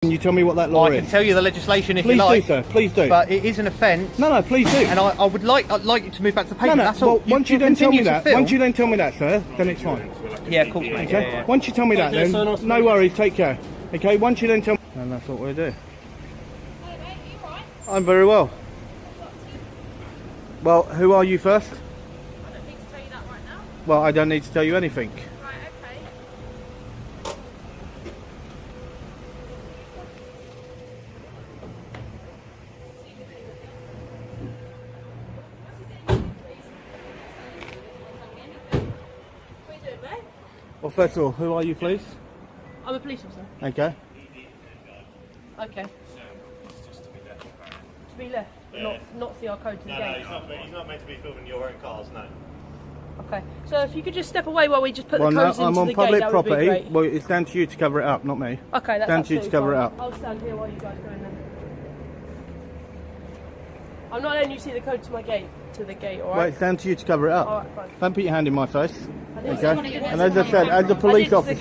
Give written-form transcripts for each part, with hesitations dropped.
Can you tell me what that law is? I can tell you the legislation if please you like. Please do, sir. Please do. But it is an offence. No, please do. And I'd like you to move back to the pavement. No, that's all. Well, once you don't tell me that, sir, then it's fine. Yeah, of course, mate. Okay. Yeah. Once you tell me that, then no worries. Take care. Okay. Once you don't tell me, and that's what we'll do. Hey mate, you alright? I'm very well. Well, who are you first? I don't need to tell you that right now. Well, I don't need to tell you anything. Right, okay. What are you doing, mate? Well, first of all, who are you, please? I'm a police officer. Okay. Okay. To be left, not see our code to the gate. He's not meant to be filming your own cars, no. Okay. So if you could just step away while we just put Well, the no, codes I'm into on the public gate, that would be property. great. Well, it's down to you to cover it up, not me. Okay, that's down to you to absolutely cover it fine. up. I'll stand here while you guys go in there. I'm not letting you see the code to my gate, to the gate, Well, alright? it's down to you to cover it up. Alright, fine. Don't put your hand in my face. didn't Okay. want to get And this as I on said, camera. as a police I did to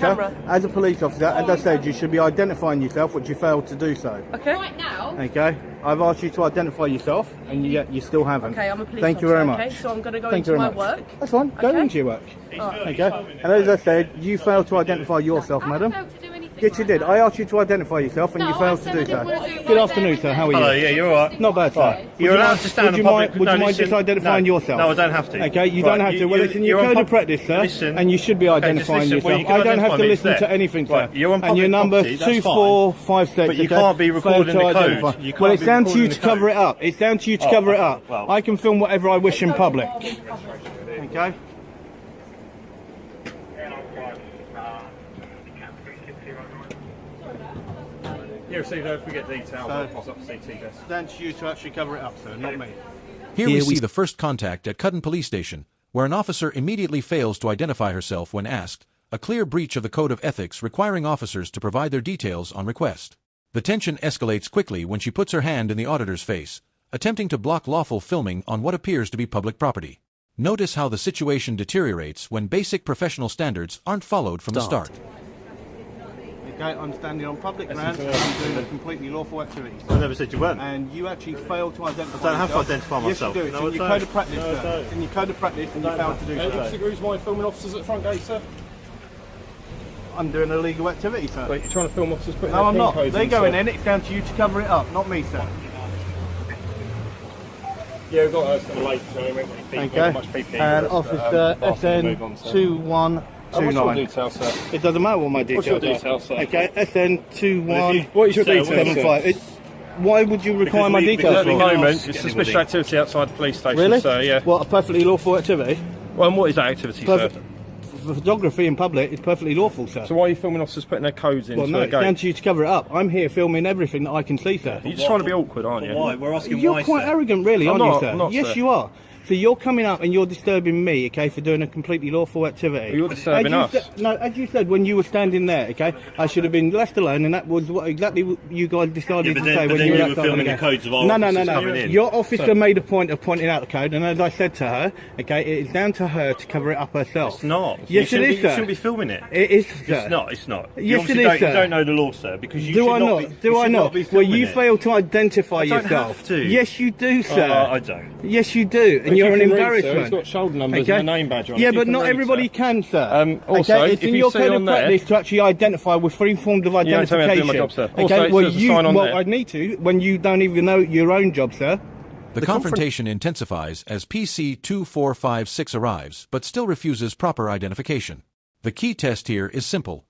the officer, as I said, you should be identifying yourself, which you failed to do so. Okay. Right now, Okay. I've asked you to identify yourself, and yet you still haven't. Okay, I'm a police Thank you very officer, much. okay? So I'm going to go Thank you into very my much. work. That's fine. Go Okay. into your work. Okay. And as I said, you failed to identify yourself, I madam. failed to do anything. Yes, you right did. now. I asked you to identify yourself, and No, you I failed to said do I didn't so. want to do it Good right afternoon, there sir. and How are Hello, you? yeah, you're alright. Not bad, sir. Right. Would You're you allowed mind- to stand would you in mind- public. Would No, you mind listen. just identifying No. yourself? No, I don't have to. Okay, you Right, don't have to. Well, it's in your you're on code of practice, sir, Listen. and you should be Okay, just identifying listen. Well, yourself. you can I don't have identify to me, listen it's to there. anything, sir. Right, you're on And your public number property, that's 2456. But you okay, can't be recording failed to the code. identify. You can't Well, it's be down to you recording to the cover code. it up. It's down to you to Oh, cover it up. well. I can film whatever I wish in public. Okay. Yeah, so if we get details, I'll pass up the CT desk. It's down to you to actually cover it up, sir, not me. Here we see the first contact at Cutton Police Station, where an officer immediately fails to identify herself when asked, a clear breach of the Code of Ethics requiring officers to provide their details on request. The tension escalates quickly when she puts her hand in the auditor's face, attempting to block lawful filming on what appears to be public property. Notice how the situation deteriorates when basic professional standards aren't followed from the start. Okay, I'm standing on public ground and I'm doing a completely lawful activity. I never said you weren't. And you actually failed to identify I don't have to yourself. identify myself. Yes, you do. It's No, in your I code don't. of practice, No, I sir. don't. It's in your code of practice and you failed to do so. Disagrees my filming officers at the front gate, sir? I'm doing illegal activity, sir. Wait, you're trying to film officers putting No, I'm their not. PIN codes They're in, going sir? in. It's down to you to cover it up, not me, sir. Yeah, we've got some late, so we won't Okay. much PPE. And Officer move on, sir. SN 2129. What's your details, sir? It doesn't matter what my details What's your are. details, sir? Okay, SN What is your details, 2175. Why would you require my details At the for? moment, it's suspicious activity outside the police station, Really? so yeah. What, a perfectly lawful activity? Well, and what is that activity, sir? Perfect. Photography in public is perfectly lawful, sir. So why are you filming officers putting their codes into Well, no, the it's down gate? to you to cover it up. I'm here filming everything that I can see, sir. You're just trying to be awkward, aren't you? Why? We're asking You're why, quite sir. arrogant, really, I'm aren't not, you, sir? I'm not, Yes, sir. you are. So you're coming up and you're disturbing me, okay, for doing a completely lawful activity. Well, you're disturbing us. No, as you said when you were standing there, okay, I should have been left alone, and that was what exactly you guys decided Yeah, but to then- say but when then you were you were outside filming the the gate. codes of our No. officers coming in. Your officer made a point of pointing out the code, and as I said to her, okay, it is down to her to cover it up herself. It's not. Yes, it is, You sir. shouldn't be filming it. It is, sir. It's not. It's not. Yes, You obviously it is, don't, sir. You don't know the law, sir, because you Do should I not not? be. Do you I should not? be Well, filming you it. failed to identify I don't yourself. have to. Yes, you do, sir. I don't. Yes, you do, and If you're you an can read, sir, embarrassment. It's got shoulder numbers Okay? and a name badge on it. Yeah, If you but can not read, everybody sir. can, sir. Also, okay? It's if in you your see code on of there- practice to actually identify with three forms of You don't tell me identification. I'm doing my job, sir. Okay, Also, it well, says a sign on there. I need to when you don't even know your own job, sir. The confrontation intensifies as PC 2456 arrives, but still refuses proper identification. The key test here is simple.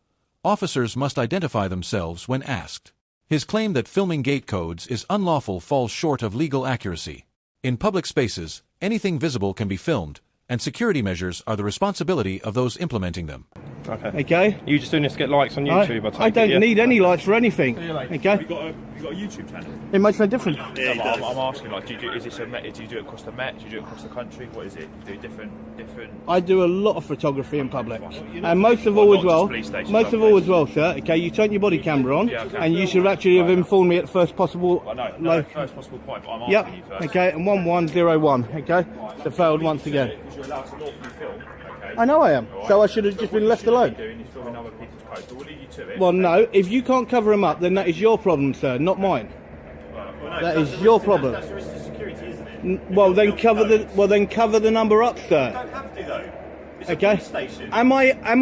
Officers must identify themselves when asked. His claim that filming gate codes is unlawful falls short of legal accuracy. In public spaces, anything visible can be filmed, and security measures are the responsibility of those implementing them. Okay? You just doing this to get likes on YouTube, I take I don't it, yeah? need any lights for anything. Okay? You got a YouTube channel? It makes no difference. Yeah, he does. I'm asking, like, do you do it across the Met? Do you do it across the country? What is it? Do you do different? I do a lot of photography in public, and most of Well, all not as well, just police stations, most of other all as well, sir. Okay, you turn your body camera on, Yeah, okay. and you should actually have informed me at first possible. No, first possible point, but I'm asking Yep. you first. Okay, and 1101. Okay, so failed once again. Because you're allowed to lawfully film, okay? I know I am, so I should have just been left alone. Doing is filming other people's codes, but we'll leave you to it. Well, no. If you can't cover them up, then that is your problem, sir, not mine. That is your problem. That's the risk to security, isn't it? Well, then cover the number up, sir. You don't have to though. It's a Okay. police station. Am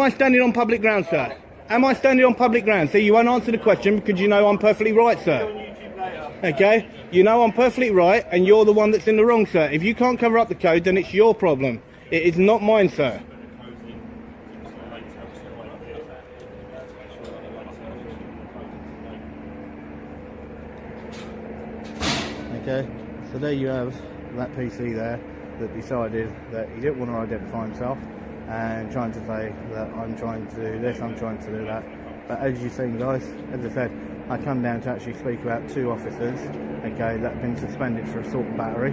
I standing on public ground, sir? Am I standing on public ground? See, you won't answer the question because you know I'm perfectly right, sir. On YouTube later. Okay? You know I'm perfectly right, and you're the one that's in the wrong, sir. If you can't cover up the code, then it's your problem. It is not mine, sir. Okay, so there you have that PC there that decided that he didn't want to identify himself and trying to say that I'm trying to do this, I'm trying to do that. But as you've seen, guys, as I said, I come down to actually speak about 2 officers, okay, that have been suspended for assault and battery,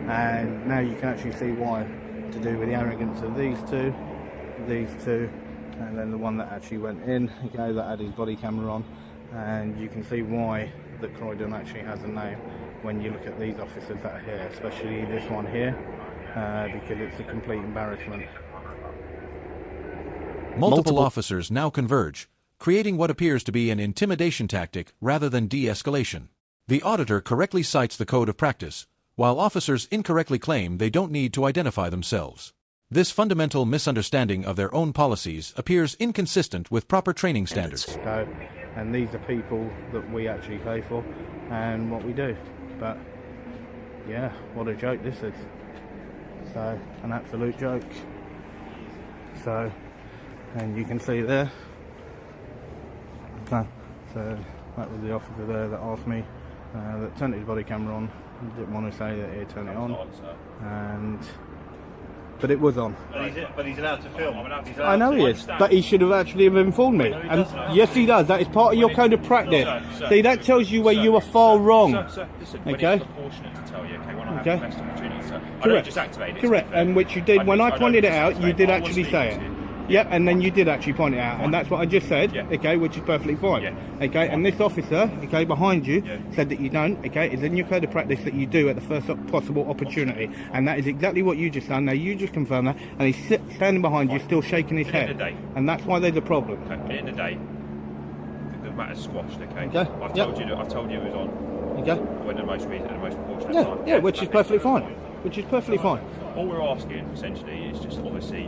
and now you can actually see why, to do with the arrogance of these two, and then the one that actually went in, okay, that had his body camera on, and you can see why that Croydon actually has a name when you look at these officers that are here, especially this one here, because it's a complete embarrassment. Multiple officers now converge, creating what appears to be an intimidation tactic rather than de-escalation. The auditor correctly cites the code of practice, while officers incorrectly claim they don't need to identify themselves. This fundamental misunderstanding of their own policies appears inconsistent with proper training standards. So, and these are people that we actually pay for and what we do. But yeah, what a joke this is. So, an absolute joke. So, and you can see there. So that was the officer there that asked me, that turned his body camera on. Didn't want to say that he'd turn it on, but it was on. But he's allowed to film. I know he is, but he should have actually have informed me. And yes, he does. That is part of your code of practice. See, that tells you where you are far wrong. Sir, listen, Okay. when it's proportionate to tell you, okay, when I have Okay. the best opportunity, sir. I don't Correct. just activate it. Correct, and which you did when I pointed it out. You did I was actually say it. speaking to you. Yep, and then you did actually point it out, and that's what I just said. Yeah. Okay, which is perfectly fine. Yeah. Okay, and this officer, okay, behind you, Yeah. said that you don't. Okay, it's in your code of practice that you do at the first possible opportunity, and that is exactly what you just done. Now you just confirmed that, and he's standing behind you, still shaking his At the end head, of the day. and that's why there's a problem. Okay, at the end of the day, the matter's squashed, okay? Okay, I've yep. told you it was on. Okay. When the most reason, the most proportionate Yeah, time. yeah, which is Okay. perfectly fine. Which is perfectly fine. All we're asking, essentially, is just obviously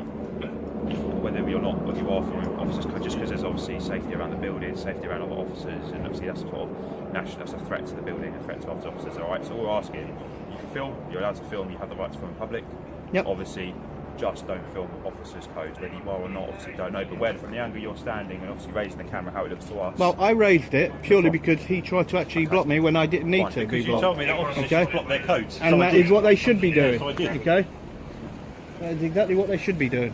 whether you're not, whether you are for officers, just because there's obviously safety around the building, safety around other officers, and obviously that's sort of national, that's a threat to the building, a threat to other officers. All right, so all we're asking, you can film, you're allowed to film, you have the right to film in public. Yep. Obviously, just don't film officers' codes, whether you are or not. Obviously, don't know, but where from the angle you're standing and obviously raising the camera, how it looks to us. Well, I raised it purely because he tried to actually block me when I didn't need Fine, to be Because you blocked. told me that officers Okay. should block their codes. And So I that did. is what they should be doing. so I did. Okay? That is exactly what they should be doing.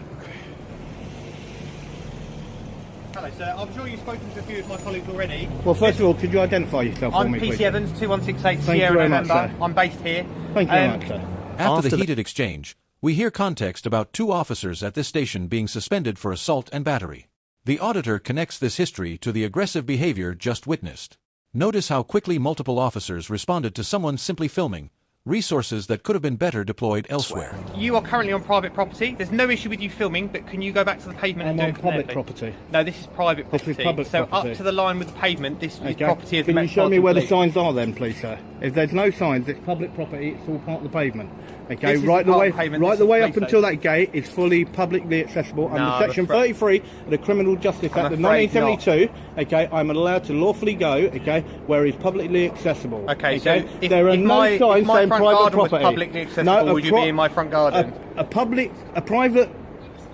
Hello, sir. I'm sure you've spoken to a few of my colleagues already. Well, first of all, could you identify yourself for I'm me, PC please? Evans, 2168 Thank you Sierra very much, November. sir. I'm based here. Thank you very much, sir. After the heated exchange, we hear context about 2 officers at this station being suspended for assault and battery. The auditor connects this history to the aggressive behavior just witnessed. Notice how quickly multiple officers responded to someone simply filming, resources that could have been better deployed elsewhere. You are currently on private property. There's no issue with you filming, but can you go back to the pavement and I'm do on it from there, public please? property. No, this is private This property. is public so property. up to the line with the pavement, this is Okay. property of the Can you show me where the Metropolitan signs are then, please, sir? If there's no signs, it's public property, it's all part of the pavement. Okay, This is right the part way, of the pavement, right this the is way up police until station. that gate is fully publicly accessible No, under Section I'm afraid- 33 of the Criminal Justice Act of afraid 1972. Okay, I'm allowed to lawfully go. Okay, where it's publicly accessible. Okay, so if, there are if no my, signs if my saying front private garden property. was publicly accessible, No, would you be in my front garden? A private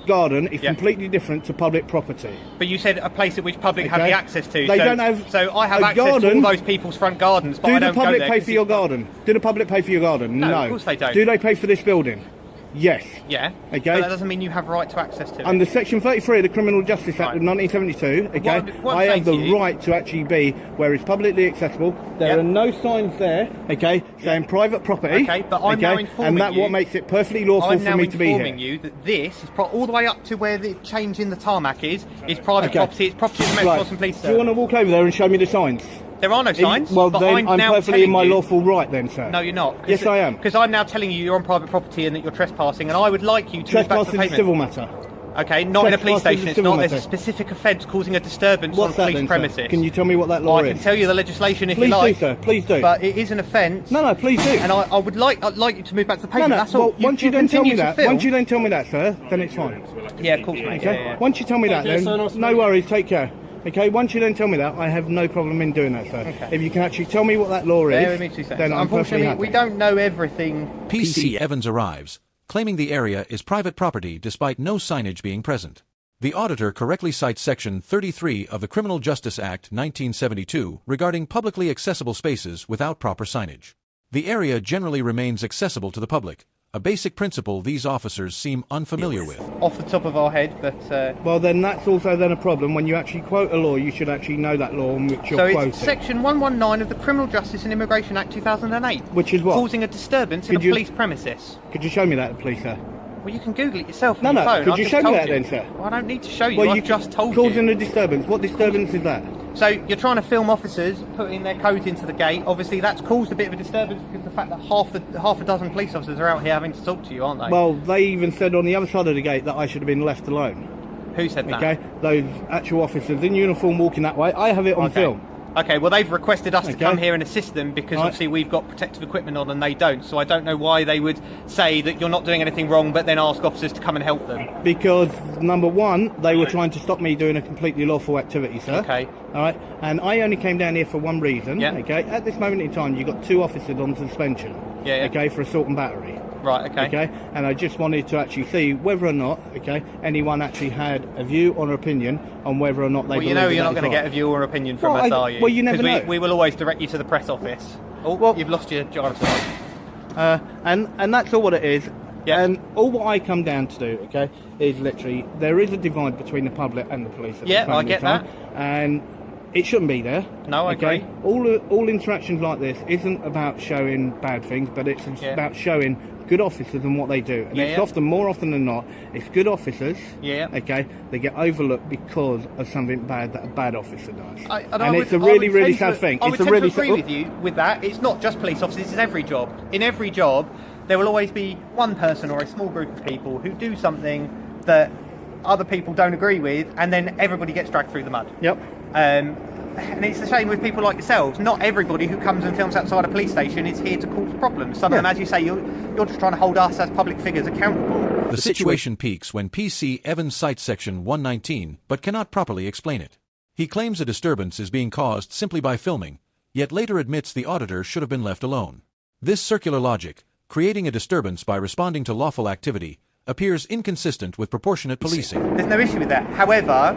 garden is Yeah. completely different to public property. But you said a place at which public have Okay. the access to. They so, don't have So I have a access to garden. all those people's front gardens, but I Do the don't go public there pay 'cause for your it's- garden? Do the public pay for your garden? No, of course they don't. Do they pay for this building? Yes. Yeah. Okay. But that doesn't mean you have right to access to it. Under Section 33 of the Criminal Justice Act Right. of 1972, okay, What I'm I saying have the to you- right to actually be where it's publicly accessible. There Yep. are no signs there, okay, saying private property. Okay, but I'm now okay, informing and that you- what makes it perfectly lawful I'm for now me to be here. informing you that this is all the way up to where the change in the tarmac is private Okay. property. It's property of the Right. Metropolitan Police Do you want to Service. walk over there and show me the signs? There are no signs. Well, but then I'm now perfectly in telling my you- lawful right then, sir. No, you're not. Yes, I am. Because I'm now telling you you're on private property and that you're trespassing, and I would like you to move back to the Trespassing is a pavement. civil matter. Okay, not in a police Trespass is station. a It's civil not. There's a matter. specific offence causing a disturbance What's on that police then, premises. sir? Can you tell me what that law I is? can tell you the legislation if Please you like. do, sir. Please do. But it is an offence. No, please do. And I'd like you to move back to the No, pavement. no. That's all. Well, once you don't tell me that, film. once you don't tell me that, sir, then it's fine. Yeah, of course, mate. Okay. Yeah. Once you tell me that, Okay, then so nice to no meet you. worries. Take care. Okay. Once you don't tell me that, I have no problem in doing that, sir. Okay. If you can actually tell me what that law Bear is, with me 2 seconds. then I'm perfectly Unfortunately, happy. we don't know everything. PC Evans arrives, claiming the area is private property despite no signage being present. The auditor correctly cites Section 33 of the Criminal Justice Act 1972 regarding publicly accessible spaces without proper signage. The area generally remains accessible to the public, a basic principle these officers seem unfamiliar with. Off the top of our head, but Well, then that's also then a problem. When you actually quote a law, you should actually know that law on which you're so quoting. it's Section 119 of the Criminal Justice and Immigration Act 2008, Which is what? causing a disturbance in Could a you- police premises. Could you show me that, please, sir? Well, you can Google it yourself. No, on your no. phone. Could I've you just show me told that you. then, sir? Well, I don't need to show you. Well, I've just told you. causing a disturbance. What disturbance is that? So you're trying to film officers putting their coat into the gate. Obviously, that's caused a bit of a disturbance because of the fact that half a dozen police officers are out here having to talk to you, aren't they? Well, they even said on the other side of the gate that I should have been left alone. Who said that? Okay, those actual officers in uniform walking that way. I have it on Okay. film. Okay, well, they've requested us to Okay. come here and assist them because Right. obviously we've got protective equipment on and they don't. So I don't know why they would say that you're not doing anything wrong but then ask officers to come and help them. Because number one, they were trying to stop me doing a completely lawful activity, sir. Okay. All right, and I only came down here for one reason. Yeah. Okay. At this moment in time, you've got 2 officers on suspension. Yeah, yeah. Okay, for assault and battery. Right, okay. Okay, and I just wanted to actually see whether or not, okay, anyone actually had a view or an opinion on whether or not they. Well, you believe know that you're not is going to right. get a view or opinion from Well, us, are you? well, you never 'Cause know. we will always direct you to the press office. Oh, well, you've lost your driver's license. And that's all what it is. Yeah. And all what I come down to do, okay, is literally there is a divide between the public and the police. At Yeah, this moment I get in time, that. and it shouldn't be there. No, I okay? agree. All interactions like this isn't about showing bad things, but it's Yeah. about showing good officers and what they do. And Yeah, it's yeah. often, more often than not, it's good officers. Yeah. Okay, they get overlooked because of something bad that a bad officer does. I and it's a would really, really tend sad to- thing. I would It's a tend really to agree with you with that. It's not just police officers, it's every job. In every job, there will always be one person or a small group of people who do something that other people don't agree with, and then everybody gets dragged through the mud. Yep. And it's the same with people like yourselves. Not everybody who comes and films outside a police station is here to cause problems. Some of them, as you say, you're just trying to hold us as public figures accountable. The situation peaks when PC Evans cites Section 119 but cannot properly explain it. He claims a disturbance is being caused simply by filming, yet later admits the auditor should have been left alone. This circular logic, creating a disturbance by responding to lawful activity, appears inconsistent with proportionate policing. There's no issue with that. However,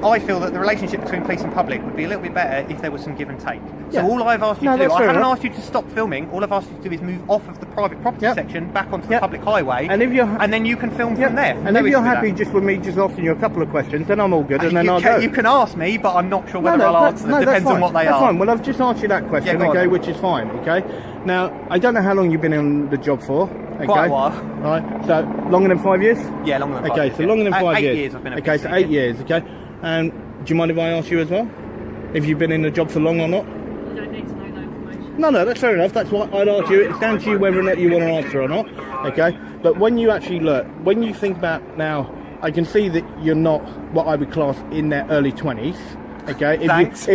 I feel that the relationship between police and public would be a little bit better if there was some give and take. Yeah. So all I've asked you No, to do, that's I fair haven't enough. asked you to stop filming. All I've asked you to do is move off of the private property Yep. section back onto the Yep. public highway, And if you're and then you can film Yeah. from there. And No if issue you're with happy that. just with me just asking you a couple of questions, then I'm all good, and then I'll go. You can ask me, but I'm not sure whether I'll answer them. that's Depends fine. on what they that's are. fine. Well, I've just asked you that question, Yeah, go on okay, then. which is fine, okay? Now, I don't know how long you've been on the job for, okay? Quite a while. Right, so longer than 5 years? Yeah, longer than 5 Okay, years. so yeah. longer than 5 8 years. years I've been at Okay, PC, so 8 yeah. years, okay? And do you mind if I ask you as well? If you've been in the job for long or not? You don't need to know that information. No, that's fair enough. That's what I'd ask you. It's down to you whether or not you want to answer or not. Okay, but when you actually look, when you think about now, I can see that you're not what I would class in their early 20s. Okay, if Thanks. No.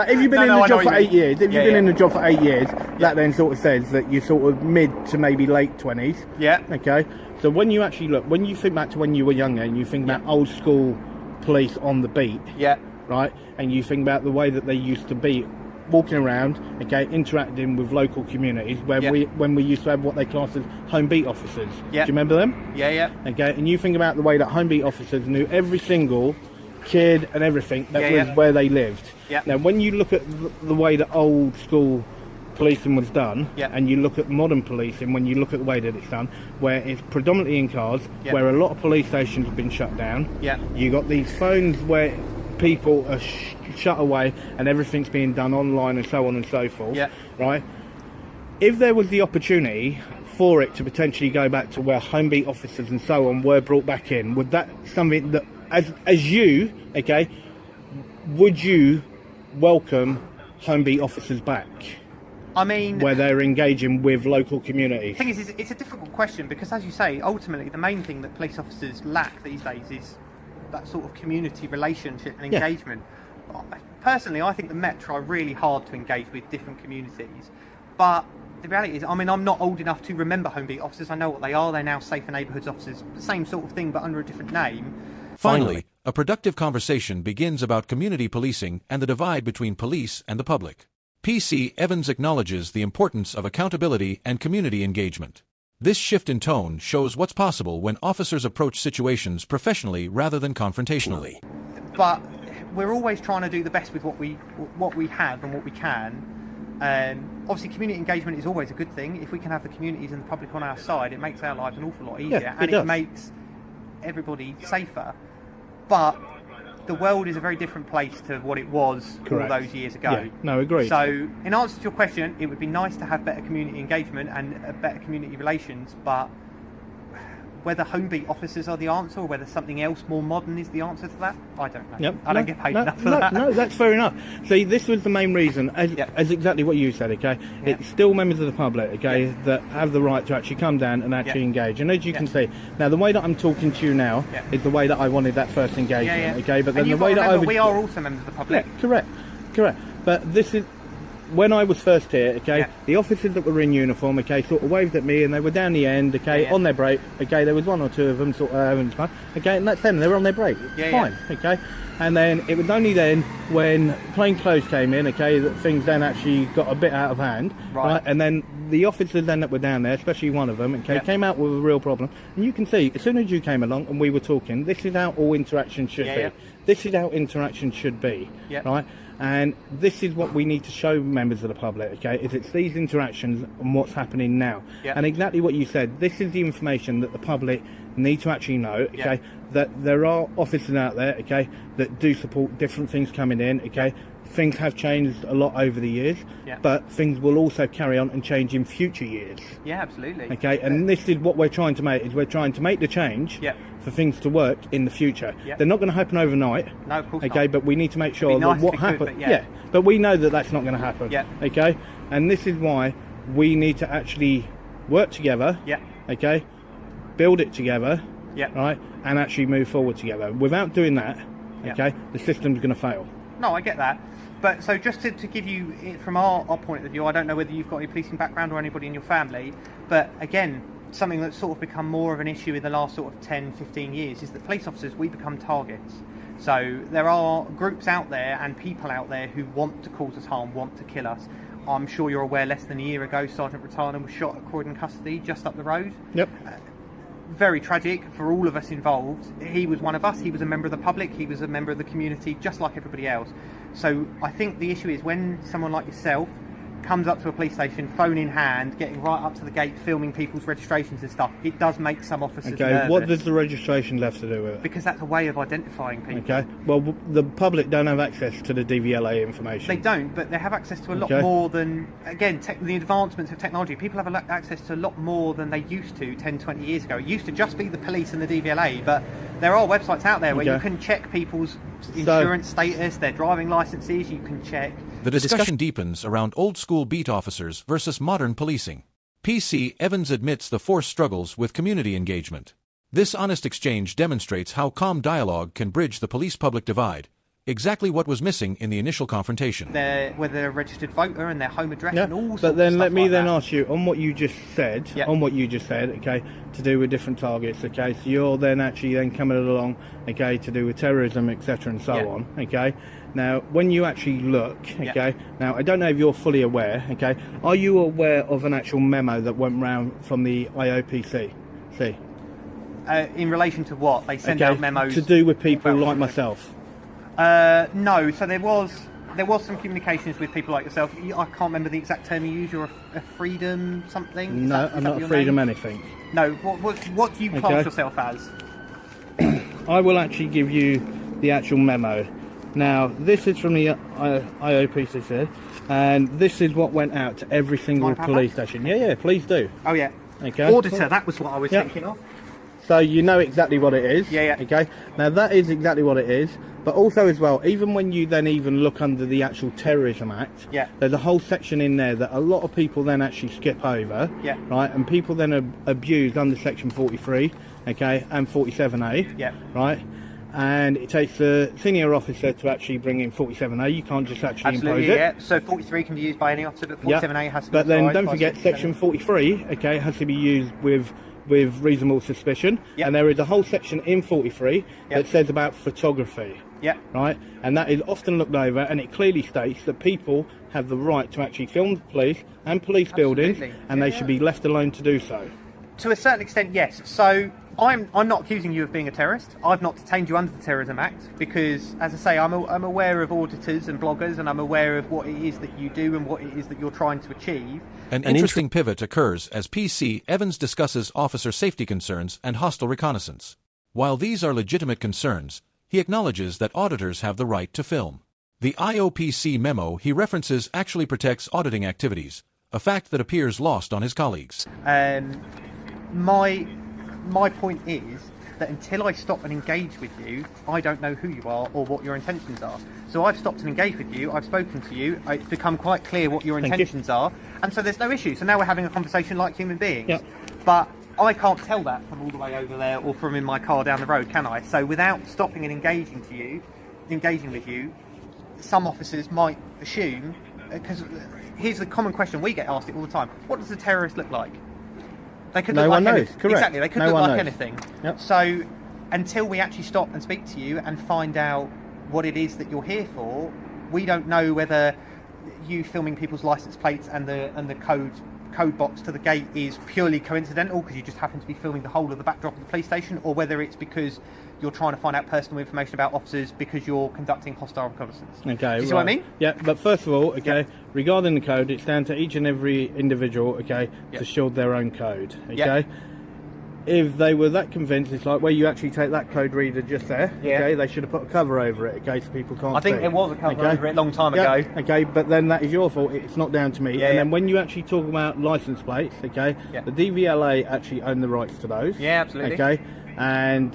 If you've been in No, the I know job what for you 8 mean. years, if Yeah, you've been yeah. in the job for 8 years, that then sort of says that you're sort of mid to maybe late 20s. Yeah. Okay, so when you actually look, when you think back to when you were younger and you think about old school police on the beat, Yeah. right? And you think about the way that they used to be walking around, okay, interacting with local communities where Yeah. when we used to have what they class as home beat officers. Yeah. Do you remember them? Yeah, yeah. Okay, and you think about the way that home beat officers knew every single kid and everything that Yeah, was yeah. where they lived. Yeah. Now, when you look at the way that old school policing was done, Yeah. and you look at modern policing, when you look at the way that it's done, where it's predominantly in cars, Yeah. where a lot of police stations have been shut down. Yeah. You got these phones where people are shut away and everything's being done online and so on and so forth. Yeah. Right. If there was the opportunity for it to potentially go back to where home beat officers and so on were brought back in, would that something that, as you, okay, would you welcome home beat officers back? I mean, where they're engaging with local communities? The thing is, it's a difficult question because, as you say, ultimately the main thing that police officers lack these days is that sort of community relationship and engagement. Personally, I think the Met try really hard to engage with different communities, but the reality is, I mean, I'm not old enough to remember home beat officers. I know what they are. They're now safer neighbourhoods officers. The same sort of thing, but under a different name. Finally, a productive conversation begins about community policing and the divide between police and the public. PC Evans acknowledges the importance of accountability and community engagement. This shift in tone shows what's possible when officers approach situations professionally rather than confrontationally. But we're always trying to do the best with what we have and what we can. Obviously, community engagement is always a good thing. If we can have the communities and the public on our side, it makes our lives an awful lot easier, and it makes everybody safer. But the world is a very different place to what it was all those years ago. Yeah, no, agreed. So, in answer to your question, it would be nice to have better community engagement and better community relations, but whether home beat officers are the answer or whether something else more modern is the answer to that, I don't know. Yep. I don't get paid enough for that. No, that's fair enough. See, this was the main reason, as exactly what you said, okay? Yep. It's still members of the public, okay, that have the right to actually come down and actually engage. And as you can see, now the way that I'm talking to you now is the way that I wanted that first engagement, okay? But then the way that I was... we are also members of the public. Yeah, correct. But this is... When I was first here, okay, the officers that were in uniform, okay, sort of waved at me and they were down the end, okay, on their break, okay, there was one or two of them sort of having fun, okay, and that's them, they were on their break, fine, okay, and then it was only then when plain clothes came in, okay, that things then actually got a bit out of hand, right, and then the officers then that were down there, especially one of them, okay, came out with a real problem, and you can see, as soon as you came along and we were talking, this is how all interaction should be, this is how interaction should be, right? And this is what we need to show members of the public, okay, is it's these interactions and what's happening now. And exactly what you said, this is the information that the public need to actually know, okay, that there are officers out there, okay, that do support different things coming in, okay. Things have changed a lot over the years, but things will also carry on and change in future years. Yeah, absolutely. Okay, and this is what we're trying to make, is we're trying to make the change for things to work in the future. They're not going to happen overnight. No, of course not. Okay, but we need to make sure that what happens... but we know that that's not going to happen. Okay, and this is why we need to actually work together. Okay, build it together. Right, and actually move forward together. Without doing that, okay, the system's going to fail. No, I get that. But so just to give you, from our point of view, I don't know whether you've got any policing background or anybody in your family, but again, something that's sort of become more of an issue in the last sort of 10, 15 years is that police officers, we become targets. So there are groups out there and people out there who want to cause us harm, want to kill us. I'm sure you're aware less than a year ago, Sergeant Rattana was shot at Croydon Custody, just up the road. Very tragic for all of us involved. He was one of us, he was a member of the public, he was a member of the community, just like everybody else. So I think the issue is when someone like yourself comes up to a police station, phone in hand, getting right up to the gate, filming people's registrations and stuff, it does make some officers nervous. What does the registration have to do with it? Because that's a way of identifying people. Okay, well, the public don't have access to the DVLA information. They don't, but they have access to a lot more than, again, the advancements of technology. People have access to a lot more than they used to 10, 20 years ago. It used to just be the police and the DVLA, but there are websites out there where you can check people's insurance status, their driving licenses, you can check. The discussion deepens around old-school beat officers versus modern policing. PC Evans admits the force struggles with community engagement. This honest exchange demonstrates how calm dialogue can bridge the police-public divide, exactly what was missing in the initial confrontation. Whether they're a registered voter and their home address and all sorts of stuff. But then let me then ask you, on what you just said, okay, to do with different targets, okay, so you're then actually then coming along, okay, to do with terrorism, etc. and so on, okay. Now, when you actually look, okay, now I don't know if you're fully aware, okay, are you aware of an actual memo that went round from the IOPC? See? In relation to what? They send out memos? To do with people like myself. No, so there was some communications with people like yourself. I can't remember the exact term you use. You're a freedom something? No, I'm not a freedom anything. No, what do you class yourself as? I will actually give you the actual memo. Now, this is from the IOPCC, and this is what went out to every single police station. Yeah, please do. Oh, yeah. Okay. Auditor, that was what I was thinking of. So you know exactly what it is. Yeah. Okay. Now that is exactly what it is. But also as well, even when you then even look under the actual Terrorism Act, there's a whole section in there that a lot of people then actually skip over. Yeah. Right. And people then are abused under Section 43, okay, and 47A. Yeah. Right. And it takes a senior officer to actually bring in 47A. You can't just actually Absolutely, impose it. yeah. So 43 can be used by any officer, but 47A has to be But then authorised don't by forget 47A. Section 43, okay, has to be used with reasonable suspicion. Yep. And there is a whole section in 43 that says about photography. Yeah. Right? And that is often looked over, and it clearly states that people have the right to actually film the police and police buildings, and they should be left alone to do so. To a certain extent, yes. So I'm not accusing you of being a terrorist. I've not detained you under the Terrorism Act because, as I say, I'm aware of auditors and bloggers, and I'm aware of what it is that you do and what it is that you're trying to achieve. An interesting pivot occurs as PC Evans discusses officer safety concerns and hostile reconnaissance. While these are legitimate concerns, he acknowledges that auditors have the right to film. The IOPC memo he references actually protects auditing activities, a fact that appears lost on his colleagues. My point is that until I stop and engage with you, I don't know who you are or what your intentions are. So I've stopped and engaged with you, I've spoken to you, it's become quite clear what your intentions are, and so there's no issue. So now we're having a conversation like human beings. Yep. But I can't tell that from all the way over there or from in my car down the road, can I? So without stopping and engaging with you, some officers might assume, because here's the common question we get asked it all the time: what does a terrorist look like? They could look like anything. Correct. Exactly, they could No look one like knows. anything. Yep. So until we actually stop and speak to you and find out what it is that you're here for, we don't know whether you filming people's license plates and the code box to the gate is purely coincidental because you just happen to be filming the whole of the backdrop of the police station, or whether it's because you're trying to find out personal information about officers because you're conducting hostile reconnaissance. Okay, Do you see what I mean? Yeah, but first of all, okay, regarding the code, it's down to each and every individual, okay, to shield their own code, okay? If they were that convinced, it's like where you actually take that code reader just there, okay, they should have put a cover over it, okay, so people can't I think see. there was a cover over it a long time ago. Okay, but then that is your fault, it's not down to me. And then when you actually talk about license plates, okay, the DVLA actually own the rights to those. Yeah, absolutely. Okay, and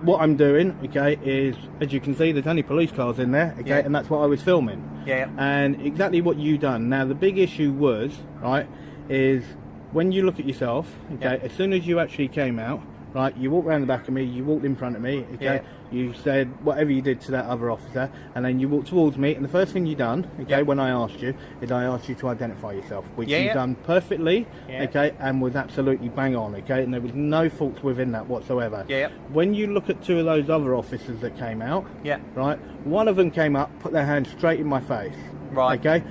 what I'm doing, okay, is, as you can see, there's only police cars in there, okay, and that's what I was filming. And exactly what you done. Now, the big issue was, right, is when you look at yourself, okay, as soon as you actually came out, right, you walked around the back of me, you walked in front of me, okay, you said whatever you did to that other officer, and then you walked towards me, and the first thing you done, okay, when I asked you, is I asked you to identify yourself, which you done perfectly, okay, and was absolutely bang on, okay, and there was no faults within that whatsoever. When you look at two of those other officers that came out, right, one of them came up, put their hand straight in my face, okay.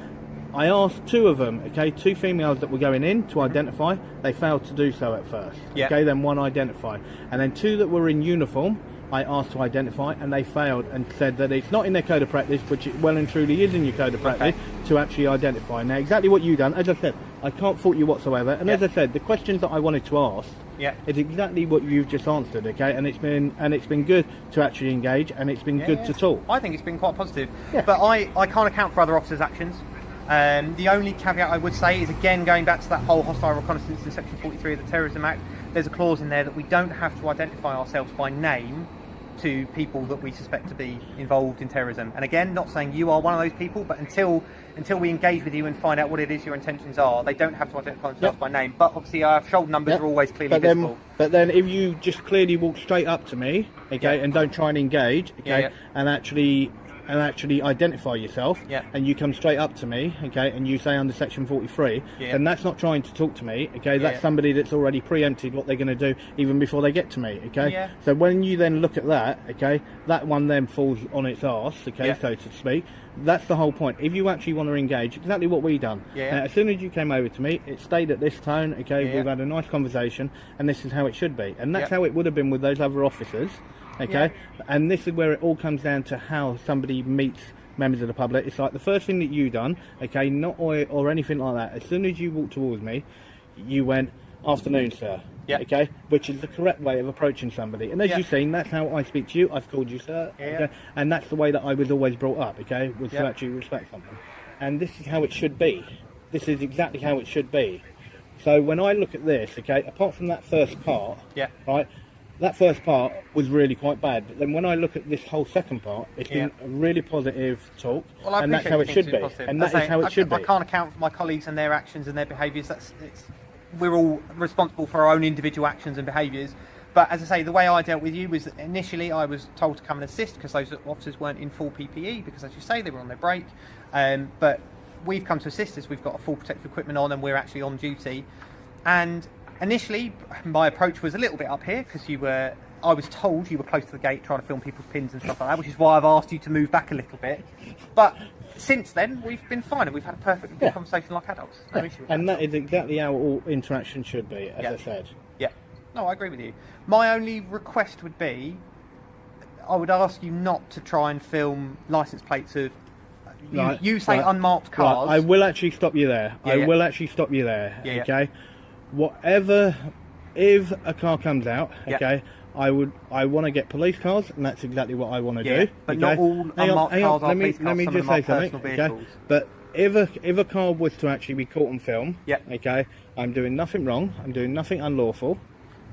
I asked two of them, okay, two females that were going in to identify. They failed to do so at first. Okay, then one identified. And then two that were in uniform, I asked to identify, and they failed and said that it's not in their code of practice, which it well and truly is in your code of practice, to actually identify. Now, exactly what you've done, as I said, I can't fault you whatsoever. And as I said, the questions that I wanted to ask is exactly what you've just answered, okay? And it's been good to actually engage, and it's been good to talk. I think it's been quite positive. But I can't account for other officers' actions. The only caveat I would say is, again, going back to that whole hostile reconnaissance in Section 43 of the Terrorism Act, there's a clause in there that we don't have to identify ourselves by name to people that we suspect to be involved in terrorism. And again, not saying you are one of those people, but until we engage with you and find out what it is your intentions are, they don't have to identify themselves by name. But obviously our shoulder numbers are always clearly visible. But then if you just clearly walk straight up to me, okay, and don't try and engage, okay, and actually identify yourself, and you come straight up to me, okay, and you say under Section 43, then that's not trying to talk to me, okay, that's somebody that's already preempted what they're going to do even before they get to me, okay. So when you then look at that, okay, that one then falls on its arse, okay, so to speak. That's the whole point. If you actually want to engage, exactly what we done. Now, as soon as you came over to me, it stayed at this tone, okay, we've had a nice conversation, and this is how it should be. And that's how it would have been with those other officers. Okay, and this is where it all comes down to how somebody meets members of the public. It's like the first thing that you done, okay, not or anything like that. As soon as you walked towards me, you went, "Afternoon, sir." Okay, which is the correct way of approaching somebody. And as you've seen, that's how I speak to you. I've called you sir. Okay, and that's the way that I was always brought up. Okay, was to actually respect something. And this is how it should be. This is exactly how it should be. So when I look at this, okay, apart from that first part, right. that first part was really quite bad. But then when I look at this whole second part, it's been a really positive talk, Well, I and that's appreciate how you it being should super be. positive. And that is how it should be. I can't account for my colleagues and their actions and their behaviours. We're all responsible for our own individual actions and behaviours. But as I say, the way I dealt with you was that initially I was told to come and assist because those officers weren't in full PPE because, as you say, they were on their break. But we've come to assist us. We've got full protective equipment on and we're actually on duty. And initially, my approach was a little bit up here because I was told you were close to the gate trying to film people's pins and stuff like that, which is why I've asked you to move back a little bit. But since then, we've been fine and we've had a perfectly good conversation like adults. No issue with and that is exactly how all interaction should be, as I said. Yeah. No, I agree with you. My only request would be, I would ask you not to try and film licence plates of, you say unmarked cars. Right, I will actually stop you there. Yeah, I will actually stop you there, Yeah, okay? Whatever, if a car comes out, okay, I want to get police cars, and that's exactly what I want to do. But okay? not all unmarked cars are police cars. Let me Some just of them say are something, personal okay? vehicles. But if a car was to actually be caught on film, okay, I'm doing nothing wrong, I'm doing nothing unlawful,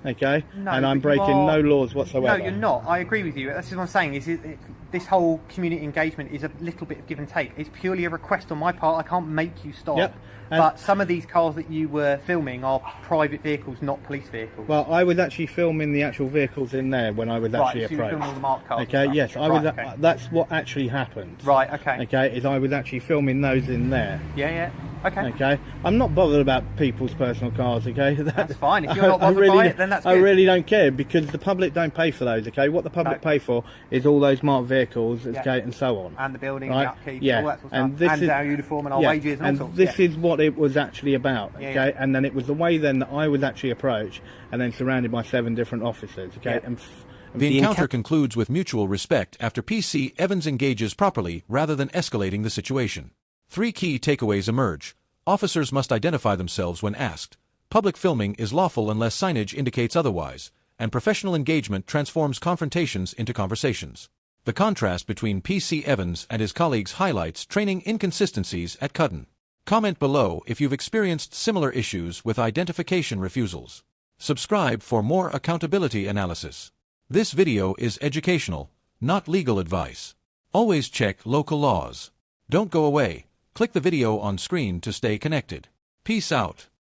okay, No, and I'm but you breaking are- no laws whatsoever. No, you're not. I agree with you. That's what I'm saying. This whole community engagement is a little bit of give and take. It's purely a request on my part. I can't make you stop. Yep. But some of these cars that you were filming are private vehicles, not police vehicles. Well, I was actually filming the actual vehicles in there when I was actually so you were approached. filming all the marked cars and Okay, stuff. yes, I Right, was. okay. That's what actually happened. Right. Okay. Okay, is I was actually filming those in there. Yeah. Yeah. Okay. Okay, I'm not bothered about people's personal cars. Okay, That's fine. If you're not bothered by it, then that's I good. really don't care because the public don't pay for those. Okay, what the public pay for is all those marked vehicles, okay, and so on. And the building, Right? and the upkeep, Yeah, all that sort of and stuff. this And is our uniform and our wages and all sorts. this is what it was actually about. Yeah, Okay, yeah. and then it was the way then that I was actually approached and then surrounded by 7 different officers. Okay, Yeah. and The encounter concludes with mutual respect after PC Evans engages properly rather than escalating the situation. 3 key takeaways emerge. Officers must identify themselves when asked. Public filming is lawful unless signage indicates otherwise, and professional engagement transforms confrontations into conversations. The contrast between PC Evans and his colleagues highlights training inconsistencies at Cudden. Comment below if you've experienced similar issues with identification refusals. Subscribe for more accountability analysis. This video is educational, not legal advice. Always check local laws. Don't go away. Click the video on screen to stay connected. Peace out.